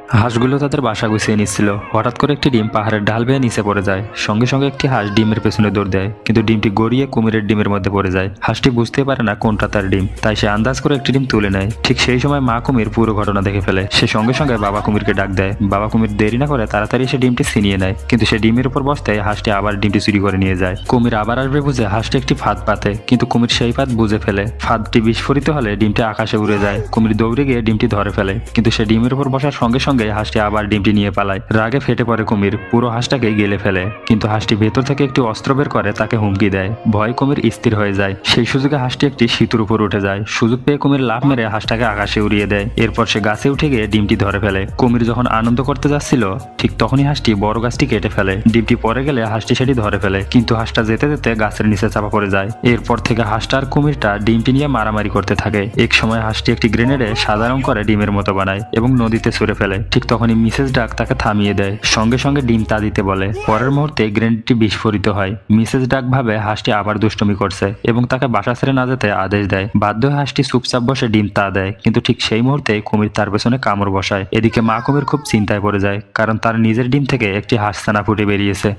হাঁসগুলো তাদের বাসা গুছিয়ে নিচ্ছিল। হঠাৎ করে একটি ডিম পাহাড়ের ঢাল বেয়ে নিচে পড়ে যায়। সঙ্গে সঙ্গে একটি হাঁস ডিমের পেছনে দৌড় দেয়, কিন্তু ডিমটি গড়িয়ে কুমিরের ডিমের মধ্যে পড়ে যায়। হাঁসটি বুঝতে পারে না কোনটা তার ডিম, তাই সে আন্দাজ করে একটি ডিম তুলে নেয়। ঠিক সেই সময় মা কুমির পুরো ঘটনা দেখে ফেলে। সে সঙ্গে সঙ্গে বাবা কুমিরকে ডাক দেয়। বাবা কুমির দেরি না করে তাড়াতাড়ি এসে ডিমটি ছিনিয়ে নেয়, কিন্তু সে ডিমের উপর বসতেই হাঁসটি আবার ডিমটি চুরি করে নিয়ে যায়। কুমির আবার আসবে বুঝে হাঁসটি একটি ফাঁদ পাতে, কিন্তু কুমির সেই ফাঁদ বুঝে ফেলে। ফাঁদটি বিস্ফোরিত হলে ডিমটি আকাশে উড়ে যায়। কুমির দৌড়ে গিয়ে ডিমটি ধরে ফেলে, কিন্তু সে ডিমের উপর বসার সঙ্গে সঙ্গে হাঁসটি আবার ডিমটি নিয়ে পালায়। রাগে ফেটে পড়ে কুমির, পুরো হাঁসটাকে গেলে ফেলে। কিন্তু হাঁসটি ভেতর থেকে একটি অস্ত্র বের করে তাকে হুমকি দেয়। ভয় কুমির স্থির হয়ে যায়। সেই সুযোগে হাঁসটি একটি সেতুর উপর উঠে যায়। সুযোগ পেয়ে কুমির লাফ মেরে হাঁসটাকে আকাশে উড়িয়ে দেয়। এরপর সে গাছে উঠে গিয়ে ডিমটি ধরে ফেলে। কুমির যখন আনন্দ করতে যাচ্ছিল, ঠিক তখনই হাঁসটি বড় গাছটি কেটে ফেলে। ডিমটি পরে গেলে হাঁসটি সেটি ধরে ফেলে, কিন্তু হাঁসটা যেতে যেতে গাছের নিচে চাপা পড়ে যায়। এরপর থেকে হাঁসটা আর কুমিরটা ডিমটি নিয়ে মারামারি করতে থাকে। এক সময় হাঁসটি একটি গ্রেনেডে সাদা রং করে ডিমের মতো বানায় এবং নদীতে ছুঁড়ে ফেলে। ঠিক তখনই মিসেস ডাক তাকে থামিয়ে দেয়, সঙ্গে সঙ্গে ডিম তা দিতে বলে। পরের মুহূর্তে গ্রেনেডটি বিস্ফোরিত হয়। মিসেস ডাক ভাবে হাঁসটি আবার দুষ্টুমি করছে এবং তাকে বাসা ছেড়ে না যেতে আদেশ দেয়। বাধ্য হয়ে হাঁসটি চুপচাপ বসে ডিম তা দেয়, কিন্তু ঠিক সেই মুহূর্তে কুমির তার পেছনে কামড় বসায়। এদিকে মা কুমির খুব চিন্তায় পড়ে যায়, কারণ তার নিজের ডিম থেকে একটি হাঁস ছানা ফুটে বেরিয়েছে।